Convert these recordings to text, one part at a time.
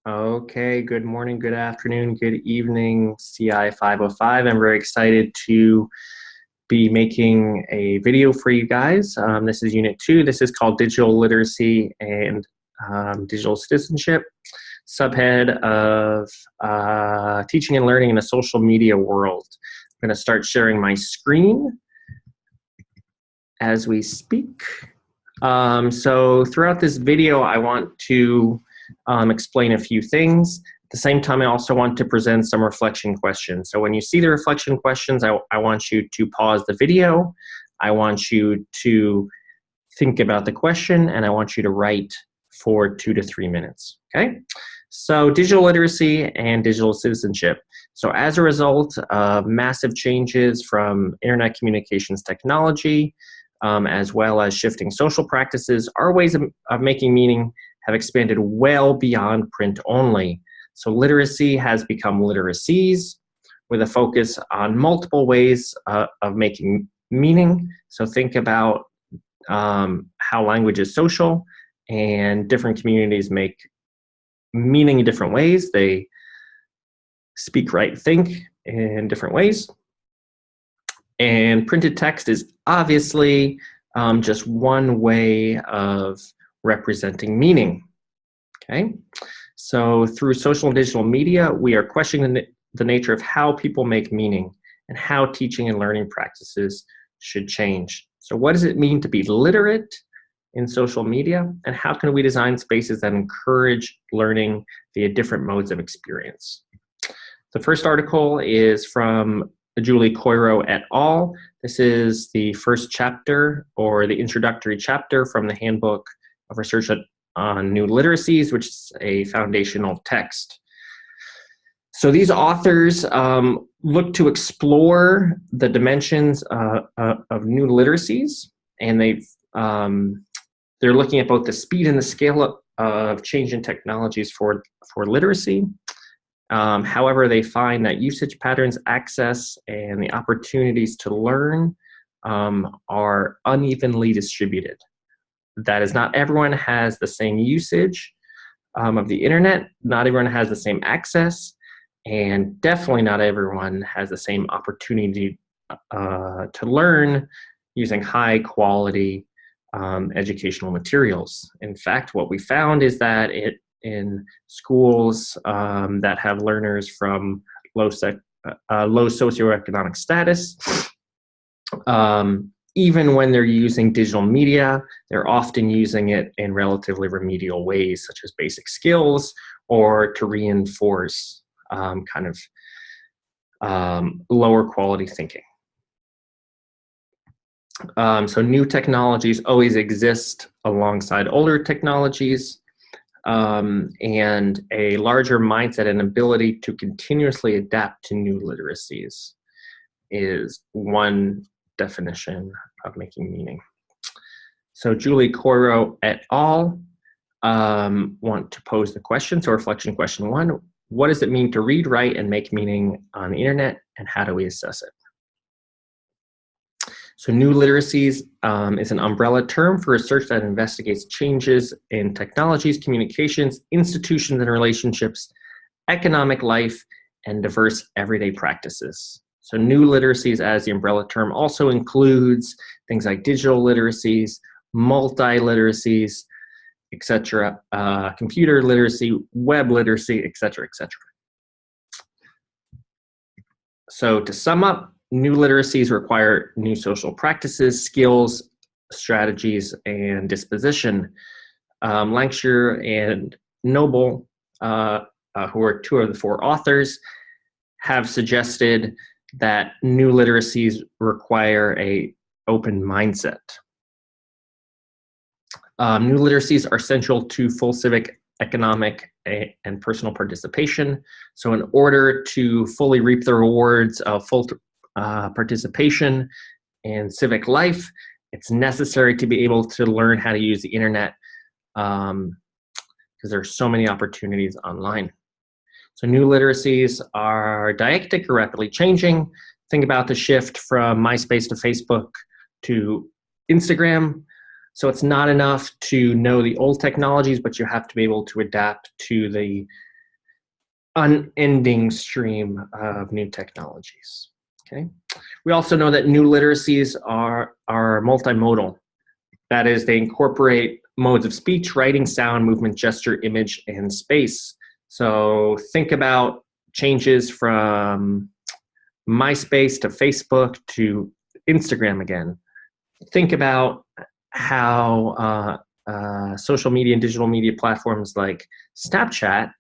Okay, good morning, good afternoon, good evening, CI 505. I'm very excited to be making a video for you guys. This is Unit 2. This is called Digital Literacy and Digital Citizenship, subhead of Teaching and Learning in a Social Media World. I'm going to start sharing my screen as we speak. So throughout this video, I want to explain a few things. At the same time, I also want to present some reflection questions. So when you see the reflection questions, I want you to pause the video. I want you to think about the question, and I want you to write for 2 to 3 minutes, okay? So digital literacy and digital citizenship. So as a result of massive changes from internet communications technology, as well as shifting social practices, our ways of making meaning have expanded well beyond print only. So literacy has become literacies with a focus on multiple ways of making meaning. So think about how language is social, and different communities make meaning in different ways. They speak, write, think in different ways. And printed text is obviously just one way of representing meaning, okay? So through social and digital media, we are questioning the nature of how people make meaning and how teaching and learning practices should change. So what does it mean to be literate in social media, and how can we design spaces that encourage learning via different modes of experience? The first article is from Julie Coiro et al. This is the first chapter, or the introductory chapter, from the Handbook of Research on New Literacies, which is a foundational text. So these authors look to explore the dimensions of new literacies, and they're looking at both the speed and the scale of change in technologies for literacy. However, they find that usage patterns, access, and the opportunities to learn are unevenly distributed. That is, not everyone has the same usage of the internet, not everyone has the same access, and definitely not everyone has the same opportunity to learn using high quality educational materials. In fact, what we found is that in schools that have learners from low socioeconomic status, even when they're using digital media, they're often using it in relatively remedial ways, such as basic skills or to reinforce lower quality thinking. So new technologies always exist alongside older technologies, and a larger mindset and ability to continuously adapt to new literacies is one definition of making meaning. So Julie Coiro et al. Want to pose the question. So reflection question 1, what does it mean to read, write, and make meaning on the internet, and how do we assess it? So new literacies is an umbrella term for research that investigates changes in technologies, communications, institutions and relationships, economic life, and diverse everyday practices. So new literacies, as the umbrella term, also includes things like digital literacies, multi-literacies, etc., computer literacy, web literacy, etc., etc. So to sum up, new literacies require new social practices, skills, strategies, and disposition. Lancashire and Noble, who are 2 of the 4 authors, have suggested that new literacies require an open mindset. New literacies are central to full civic, economic, and personal participation. So in order to fully reap the rewards of full participation in civic life, it's necessary to be able to learn how to use the internet, because there are so many opportunities online. So new literacies are dialectic or rapidly changing. Think about the shift from MySpace to Facebook to Instagram. So it's not enough to know the old technologies, but you have to be able to adapt to the unending stream of new technologies. Okay. We also know that new literacies are multimodal. That is, they incorporate modes of speech, writing, sound, movement, gesture, image, and space. So think about changes from MySpace to Facebook to Instagram again. Think about how social media and digital media platforms like Snapchat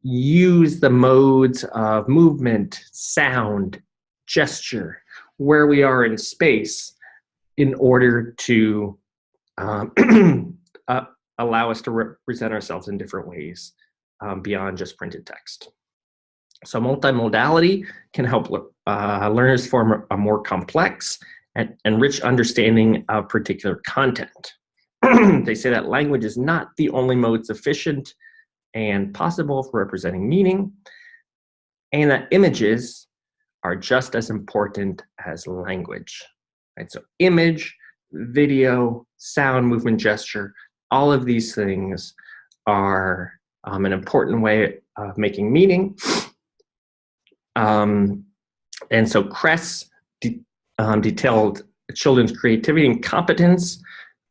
use the modes of movement, sound, gesture, where we are in space in order to allow us to represent ourselves in different ways beyond just printed text. So multimodality can help learners form a more complex and rich understanding of particular content. They say that language is not the only mode sufficient and possible for representing meaning, and that images are just as important as language. Right? So image, video, sound, movement, gesture, all of these things are an important way of making meaning. And so Kress detailed children's creativity and competence.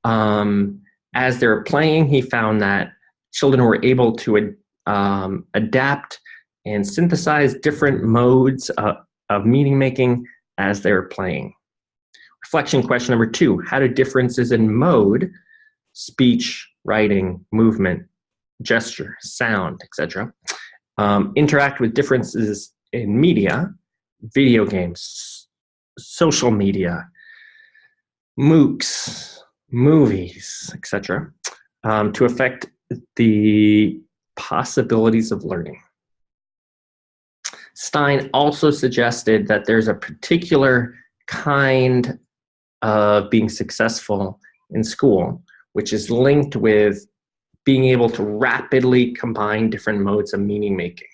As they're playing, he found that children were able to adapt and synthesize different modes of meaning making as they were playing. Reflection question number 2, how do differences in mode, speech, writing, movement, gesture, sound, etc., interact with differences in media, video games, social media, MOOCs, movies, etc., to affect the possibilities of learning? Stein also suggested that there's a particular kind of being successful in school, which is linked with being able to rapidly combine different modes of meaning making.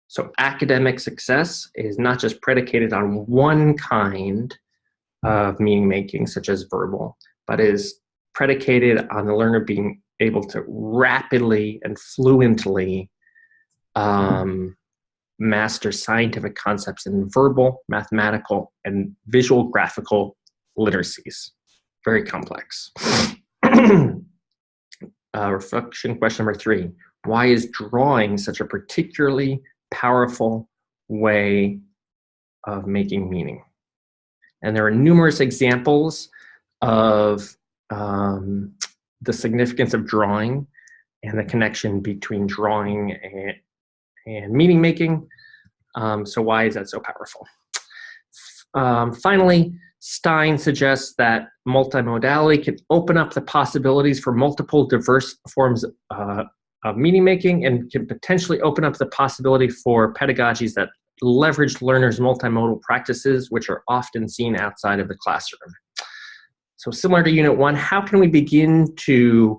So academic success is not just predicated on one kind of meaning making, such as verbal, but is predicated on the learner being able to rapidly and fluently master scientific concepts in verbal, mathematical, and visual graphical literacies. Very complex. Reflection question number 3. Why is drawing such a particularly powerful way of making meaning? And there are numerous examples of the significance of drawing and the connection between drawing and meaning making. So why is that so powerful? Finally, Stein suggests that multimodality can open up the possibilities for multiple diverse forms of meaning making and can potentially open up the possibility for pedagogies that leverage learners' multimodal practices, which are often seen outside of the classroom. So similar to Unit 1, how can we begin to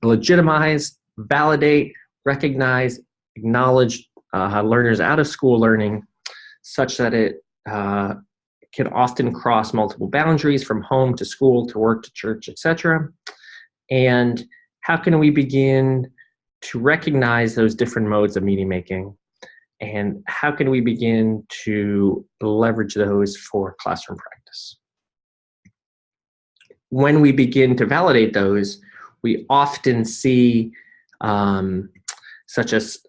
legitimize, validate, recognize, acknowledge learners out of school learning such that it can often cross multiple boundaries from home to school to work to church, etc. And how can we begin to recognize those different modes of meaning making? And how can we begin to leverage those for classroom practice? When we begin to validate those, we often see, such as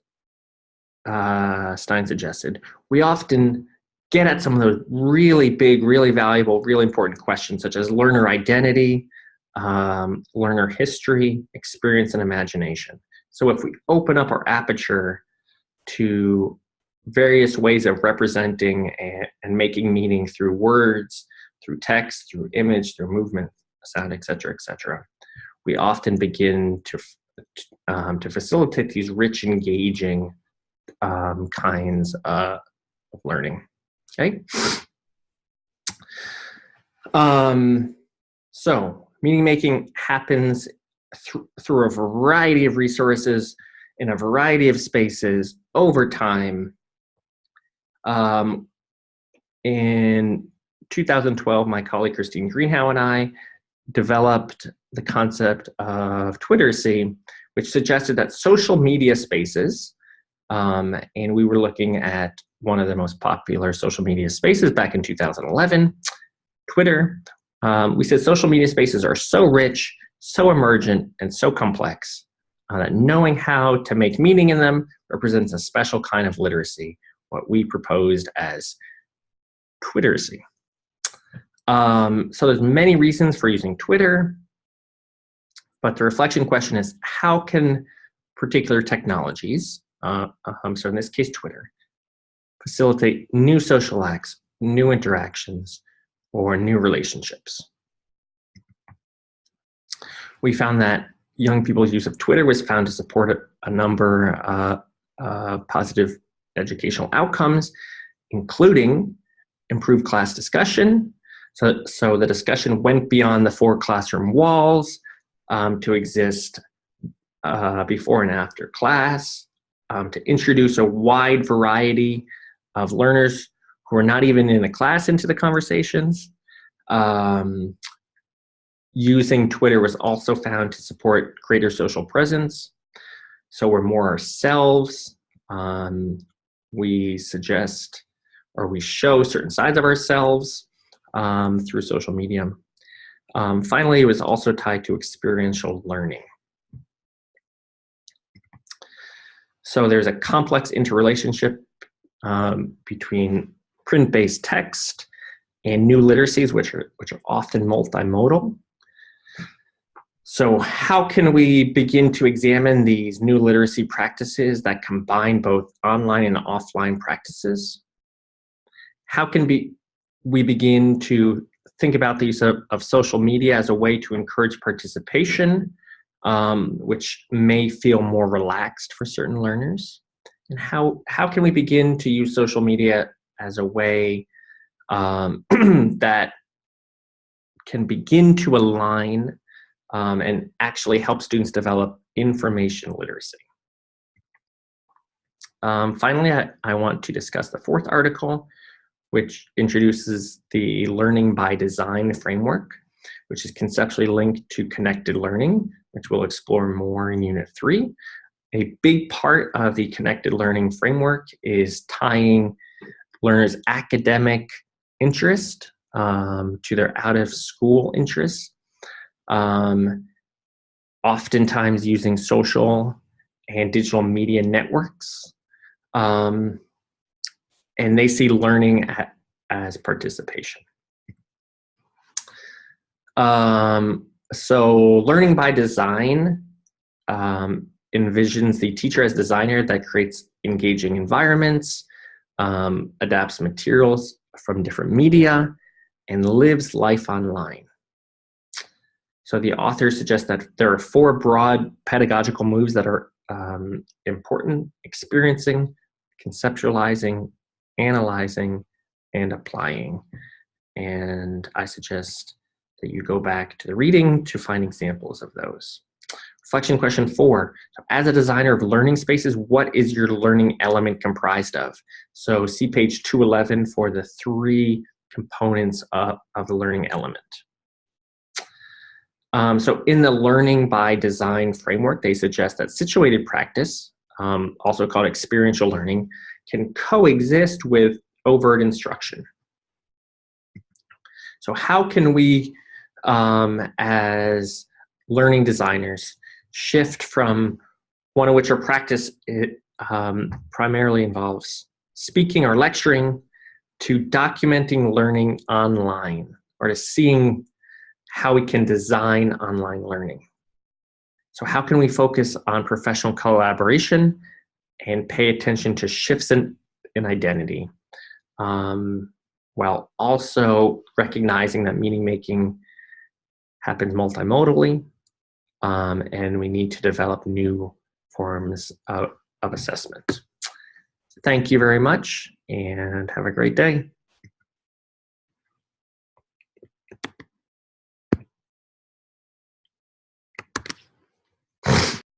Stein suggested, we often get at some of those really big, really valuable, really important questions, such as learner identity, learner history, experience, and imagination. So if we open up our aperture to various ways of representing and making meaning through words, through text, through image, through movement, sound, etc., we often begin to facilitate these rich, engaging kinds of learning. Okay. So meaning making happens through a variety of resources in a variety of spaces over time. In 2012, my colleague Christine Greenhow and I developed the concept of Literacy, which suggested that social media spaces, and we were looking at one of the most popular social media spaces back in 2011, Twitter. We said social media spaces are so rich, so emergent, and so complex that knowing how to make meaning in them represents a special kind of literacy, what we proposed as Twiteracy. So there's many reasons for using Twitter, but the reflection question is, how can particular technologies, so in this case Twitter, facilitate new social acts, new interactions, or new relationships? We found that young people's use of Twitter was found to support a number of positive educational outcomes, including improved class discussion. So the discussion went beyond the four classroom walls to exist before and after class, to introduce a wide variety of learners who are not even in the class into the conversations. Using Twitter was also found to support greater social presence. So we're more ourselves. We suggest or we show certain sides of ourselves through social media. Finally, it was also tied to experiential learning. So there's a complex interrelationship between print-based text and new literacies, which are often multimodal. So how can we begin to examine these new literacy practices that combine both online and offline practices? How can we begin to think about the use of social media as a way to encourage participation, which may feel more relaxed for certain learners? And how can we begin to use social media as a way that can begin to align and actually help students develop information literacy? Finally, I want to discuss the fourth article, which introduces the learning by design framework, which is conceptually linked to connected learning, which we'll explore more in Unit 3. A big part of the connected learning framework is tying learners' academic interest to their out-of-school interests, oftentimes using social and digital media networks. And they see learning as participation. So learning by design envisions the teacher as designer that creates engaging environments, adapts materials from different media, and lives life online. So the author suggests that there are 4 broad pedagogical moves that are important: experiencing, conceptualizing, analyzing, and applying. And I suggest that you go back to the reading to find examples of those. Reflection question 4. So as a designer of learning spaces, what is your learning element comprised of? So see page 211 for the 3 components of the learning element. So in the learning by design framework, they suggest that situated practice, also called experiential learning, can coexist with overt instruction. So how can we, as learning designers, shift from one of which our practice primarily involves speaking or lecturing to documenting learning online, or to seeing how we can design online learning? So how can we focus on professional collaboration and pay attention to shifts in identity, while also recognizing that meaning making happens multimodally, and we need to develop new forms of assessment. Thank you very much, and have a great day.